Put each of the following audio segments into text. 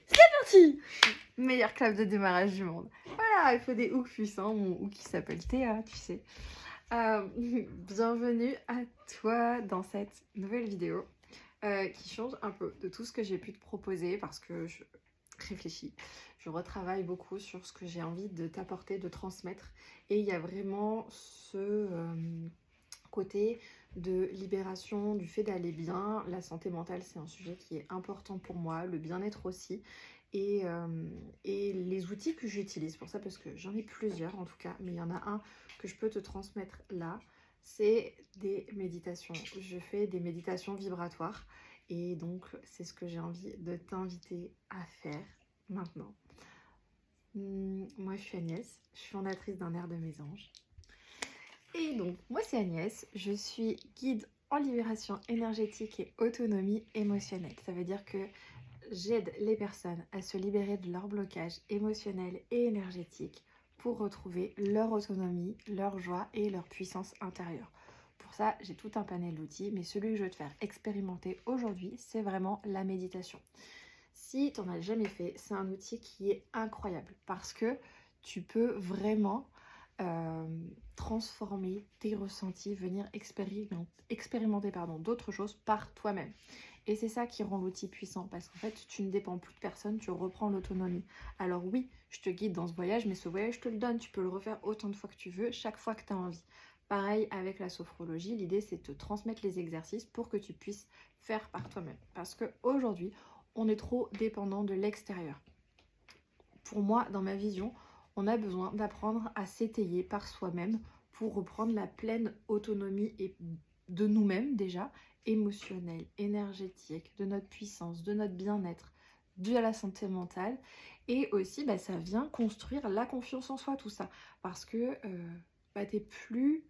Parti. Meilleur clap de démarrage du monde. Voilà, il faut des hooks puissants. Mon hook qui s'appelle Théa, tu sais. Bienvenue à toi dans cette nouvelle vidéo qui change un peu de tout ce que j'ai pu te proposer parce que je réfléchis, je retravaille beaucoup sur ce que j'ai envie de t'apporter, de transmettre. Et il y a vraiment ce côté de libération, du fait d'aller bien. La santé mentale, c'est un sujet qui est important pour moi, le bien-être aussi. Et les outils que j'utilise pour ça, parce que j'en ai plusieurs en tout cas, mais il y en a un que je peux te transmettre là, c'est des méditations. Je fais des méditations vibratoires et donc c'est ce que j'ai envie de t'inviter à faire maintenant. Moi je suis Agnès, je suis fondatrice d'un air de mésange. Et donc moi c'est Agnès, je suis guide en libération énergétique et autonomie émotionnelle. Ça veut dire que j'aide les personnes à se libérer de leur blocage émotionnel et énergétique pour retrouver leur autonomie, leur joie et leur puissance intérieure. Pour ça, j'ai tout un panel d'outils, mais celui que je vais te faire expérimenter aujourd'hui, c'est vraiment la méditation. Si tu n'en as jamais fait, c'est un outil qui est incroyable parce que tu peux vraiment transformer tes ressentis, venir expérimenter d'autres choses par toi-même. Et c'est ça qui rend l'outil puissant parce qu'en fait, tu ne dépends plus de personne, tu reprends l'autonomie. Alors oui, je te guide dans ce voyage, mais ce voyage, je te le donne. Tu peux le refaire autant de fois que tu veux, chaque fois que tu as envie. Pareil avec la sophrologie, l'idée c'est de te transmettre les exercices pour que tu puisses faire par toi-même. Parce qu'aujourd'hui, on est trop dépendant de l'extérieur. Pour moi, dans ma vision, on a besoin d'apprendre à s'étayer par soi-même pour reprendre la pleine autonomie et de nous-mêmes déjà, émotionnelle, énergétique, de notre puissance, de notre bien-être, de la santé mentale. Et aussi, ça vient construire la confiance en soi, tout ça. Parce que t'es plus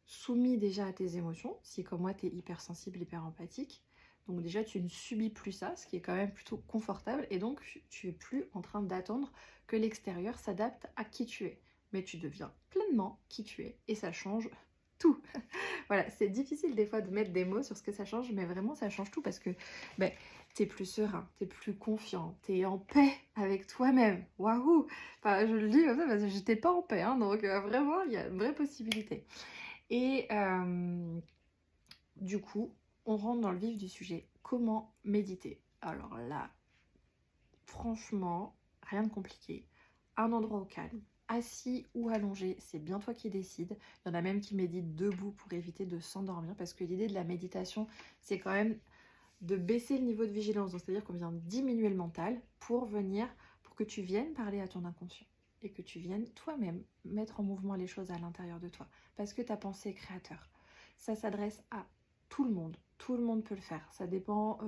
soumis déjà à tes émotions. Si comme moi, tu es hypersensible, hyper empathique. Donc déjà, tu ne subis plus ça, ce qui est quand même plutôt confortable. Et donc, tu es plus en train d'attendre que l'extérieur s'adapte à qui tu es. Mais tu deviens pleinement qui tu es. Et ça change tout. Voilà, c'est difficile des fois de mettre des mots sur ce que ça change, mais vraiment, ça change tout parce que t'es plus serein, t'es plus confiant, t'es en paix avec toi-même. Waouh! Enfin, je le dis comme ça parce que j'étais pas en paix, hein, donc vraiment, il y a une vraie possibilité. Et du coup, on rentre dans le vif du sujet. Comment méditer? Alors là, franchement, rien de compliqué. Un endroit au calme, assis ou allongé, c'est bien toi qui décides. Il y en a même qui méditent debout pour éviter de s'endormir parce que l'idée de la méditation, c'est quand même de baisser le niveau de vigilance. Donc, c'est-à-dire qu'on vient diminuer le mental pour que tu viennes parler à ton inconscient et que tu viennes toi-même mettre en mouvement les choses à l'intérieur de toi parce que ta pensée est créateur. Ça s'adresse à tout le monde peut le faire. Ça dépend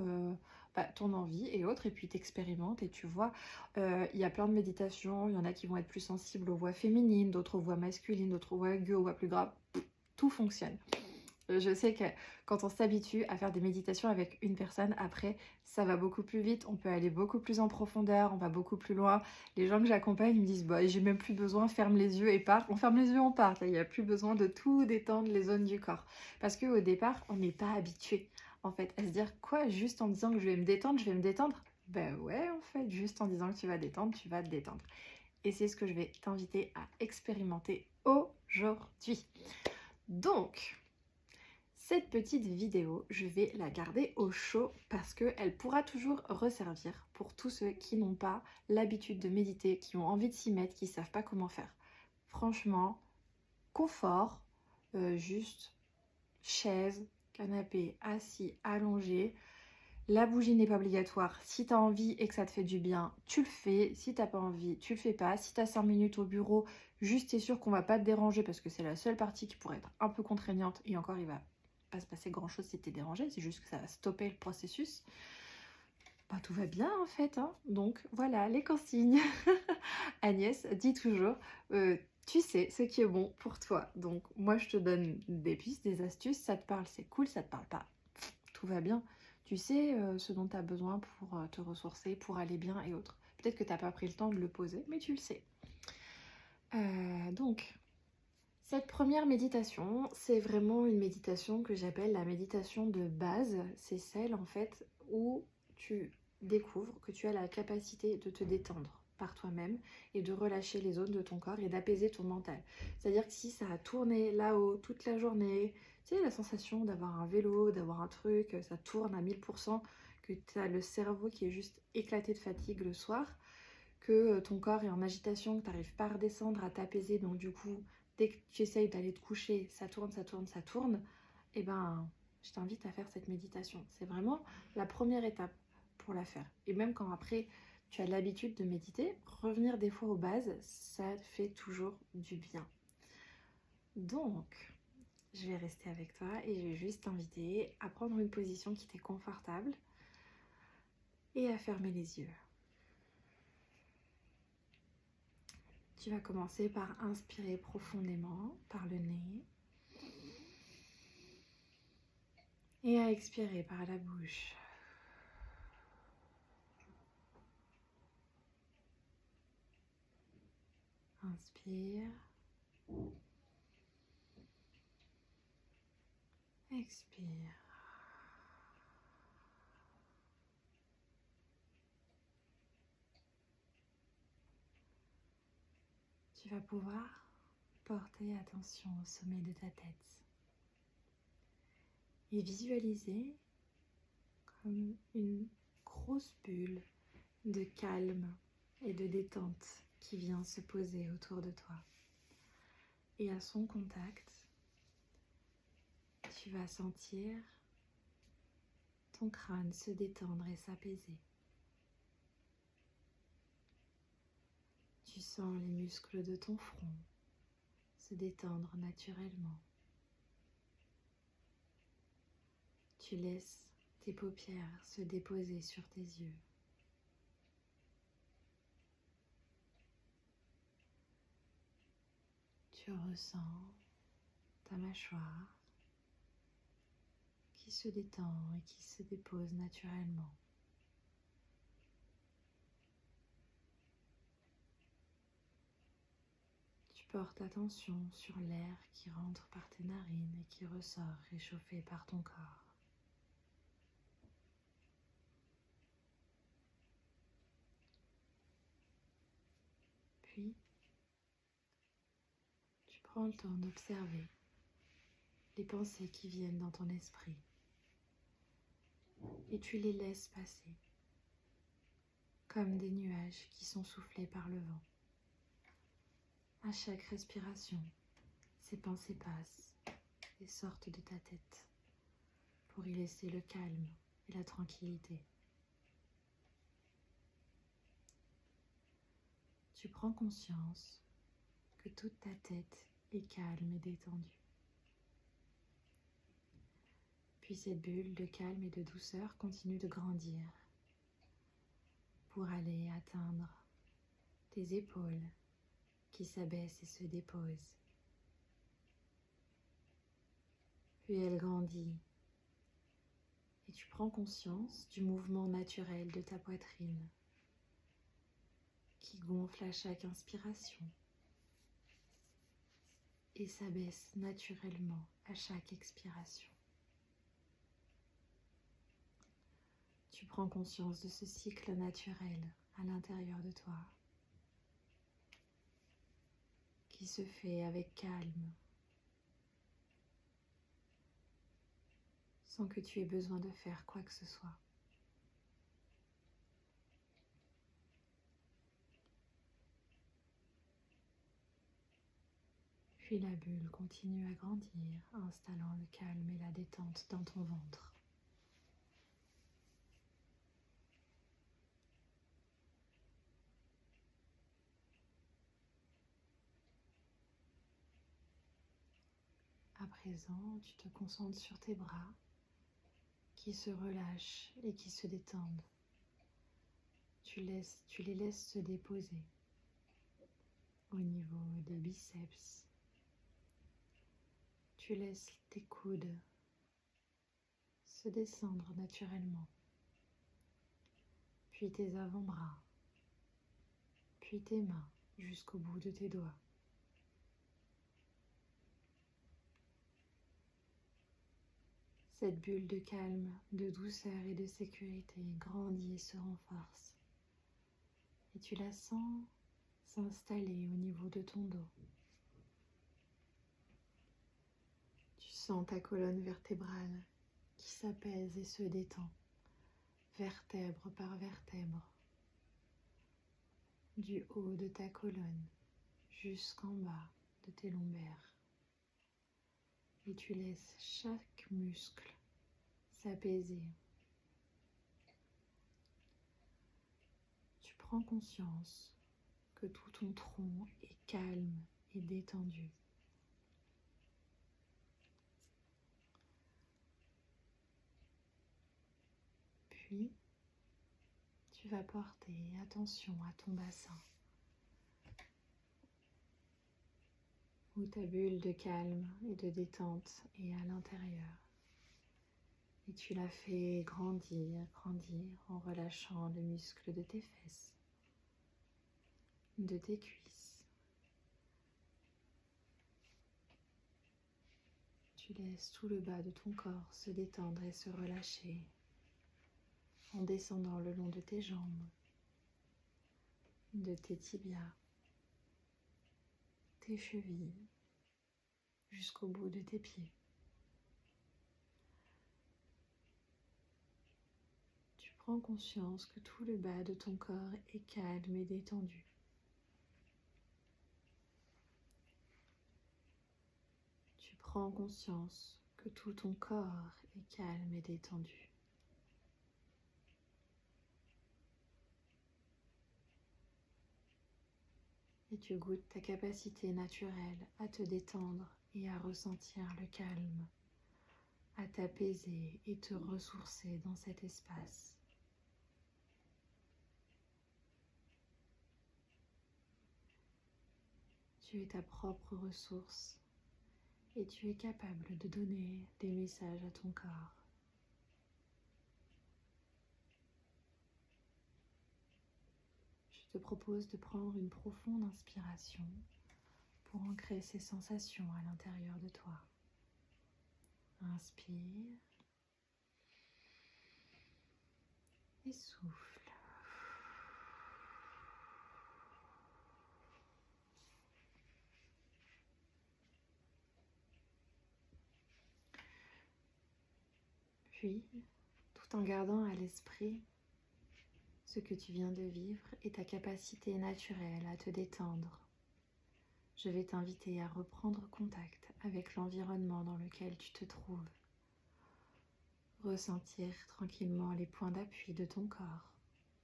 ton envie et autres, et puis t'expérimentes et tu vois. Il y a plein de méditations, il y en a qui vont être plus sensibles aux voix féminines, d'autres aux voix masculines, d'autres aux voix aiguës, aux voix plus graves. Tout fonctionne. Je sais que quand on s'habitue à faire des méditations avec une personne, après, ça va beaucoup plus vite, on peut aller beaucoup plus en profondeur, on va beaucoup plus loin. Les gens que j'accompagne me disent, j'ai même plus besoin, ferme les yeux et part. On ferme les yeux, on part. Il n'y a plus besoin de tout détendre les zones du corps. Parce qu'au départ, on n'est pas habitué, en fait, à se dire, quoi, juste en me disant que je vais me détendre, je vais me détendre? Ben ouais, en fait, juste en disant que tu vas tu vas te détendre. Et c'est ce que je vais t'inviter à expérimenter aujourd'hui. Donc, cette petite vidéo, je vais la garder au chaud parce qu'elle pourra toujours resservir pour tous ceux qui n'ont pas l'habitude de méditer, qui ont envie de s'y mettre, qui ne savent pas comment faire. Franchement, confort, juste chaise, canapé, assis, allongé. La bougie n'est pas obligatoire. Si tu as envie et que ça te fait du bien, tu le fais. Si tu n'as pas envie, tu le fais pas. Si tu as 5 minutes au bureau, juste t'es sûr qu'on va pas te déranger parce que c'est la seule partie qui pourrait être un peu contraignante. Et encore, il va pas se passer grand chose si t'es dérangé, c'est juste que ça va stopper le processus. Tout va bien en fait, hein. Donc voilà les consignes. Agnès dit toujours, tu sais ce qui est bon pour toi. Donc moi je te donne des pistes, des astuces, ça te parle c'est cool, ça te parle pas, tout va bien. Tu sais ce dont tu as besoin pour te ressourcer, pour aller bien et autres. Peut-être que tu n'as pas pris le temps de le poser, mais tu le sais. Donc, cette première méditation, c'est vraiment une méditation que j'appelle la méditation de base. C'est celle en fait où tu découvre que tu as la capacité de te détendre par toi-même et de relâcher les zones de ton corps et d'apaiser ton mental. C'est-à-dire que si ça a tourné là-haut toute la journée, tu sais, la sensation d'avoir un vélo, d'avoir un truc, ça tourne à 1000%, que tu as le cerveau qui est juste éclaté de fatigue le soir, que ton corps est en agitation, que tu n'arrives pas à redescendre, à t'apaiser, donc du coup, dès que tu essayes d'aller te coucher, ça tourne, ça tourne, ça tourne, et ben, je t'invite à faire cette méditation. C'est vraiment la première étape pour la faire. Et même quand après, tu as l'habitude de méditer, revenir des fois aux bases, ça fait toujours du bien. Donc, je vais rester avec toi et je vais juste t'inviter à prendre une position qui t'est confortable et à fermer les yeux. Tu vas commencer par inspirer profondément par le nez et à expirer par la bouche. Inspire. Expire. Tu vas pouvoir porter attention au sommet de ta tête et visualiser comme une grosse bulle de calme et de détente qui vient se poser autour de toi. Et à son contact, tu vas sentir ton crâne se détendre et s'apaiser. Tu sens les muscles de ton front se détendre naturellement. Tu laisses tes paupières se déposer sur tes yeux. Tu ressens ta mâchoire qui se détend et qui se dépose naturellement. Tu portes attention sur l'air qui rentre par tes narines et qui ressort réchauffé par ton corps. Puis, tu prends le temps d'observer les pensées qui viennent dans ton esprit et tu les laisses passer comme des nuages qui sont soufflés par le vent. À chaque respiration, ces pensées passent et sortent de ta tête pour y laisser le calme et la tranquillité. Tu prends conscience que toute ta tête est calme et détendue. Puis cette bulle de calme et de douceur continue de grandir pour aller atteindre tes épaules qui s'abaissent et se déposent. Puis elle grandit et tu prends conscience du mouvement naturel de ta poitrine qui gonfle à chaque inspiration et s'abaisse naturellement à chaque expiration. Tu prends conscience de ce cycle naturel à l'intérieur de toi qui se fait avec calme, sans que tu aies besoin de faire quoi que ce soit. Puis la bulle continue à grandir, installant le calme et la détente dans ton ventre. À présent, tu te concentres sur tes bras qui se relâchent et qui se détendent. Tu les laisses se déposer au niveau des biceps. Tu laisses tes coudes se descendre naturellement, puis tes avant-bras, puis tes mains jusqu'au bout de tes doigts. Cette bulle de calme, de douceur et de sécurité grandit et se renforce. Et tu la sens s'installer au niveau de ton dos. Tu sens ta colonne vertébrale qui s'apaise et se détend, vertèbre par vertèbre, du haut de ta colonne jusqu'en bas de tes lombaires. Et tu laisses chaque muscle s'apaiser. Tu prends conscience que tout ton tronc est calme et détendu. Puis, tu vas porter attention à ton bassin, où ta bulle de calme et de détente est à l'intérieur. Et tu la fais grandir, grandir en relâchant les muscles de tes fesses, de tes cuisses. Tu laisses tout le bas de ton corps se détendre et se relâcher en descendant le long de tes jambes, de tes tibias, tes chevilles, jusqu'au bout de tes pieds. Tu prends conscience que tout le bas de ton corps est calme et détendu. Tu prends conscience que tout ton corps est calme et détendu. Et tu goûtes ta capacité naturelle à te détendre et à ressentir le calme, à t'apaiser et te ressourcer dans cet espace. Tu es ta propre ressource et tu es capable de donner des messages à ton corps. Je te propose de prendre une profonde inspiration pour ancrer ces sensations à l'intérieur de toi. Inspire et souffle. Puis, tout en gardant à l'esprit ce que tu viens de vivre et ta capacité naturelle à te détendre, je vais t'inviter à reprendre contact avec l'environnement dans lequel tu te trouves. Ressentir tranquillement les points d'appui de ton corps,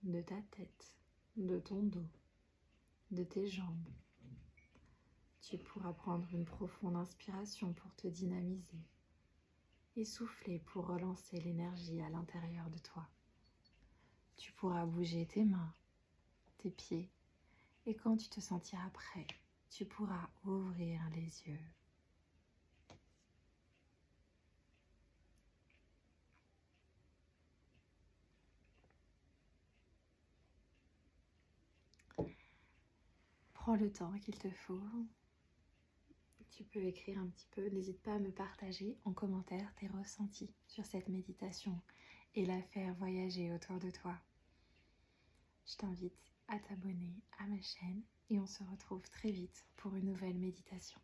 de ta tête, de ton dos, de tes jambes. Tu pourras prendre une profonde inspiration pour te dynamiser et souffler pour relancer l'énergie à l'intérieur de toi. Tu pourras bouger tes mains, tes pieds, et quand tu te sentiras prêt, tu pourras ouvrir les yeux. Prends le temps qu'il te faut. Tu peux écrire un petit peu, n'hésite pas à me partager en commentaire tes ressentis sur cette méditation et la faire voyager autour de toi. Je t'invite à t'abonner à ma chaîne et on se retrouve très vite pour une nouvelle méditation.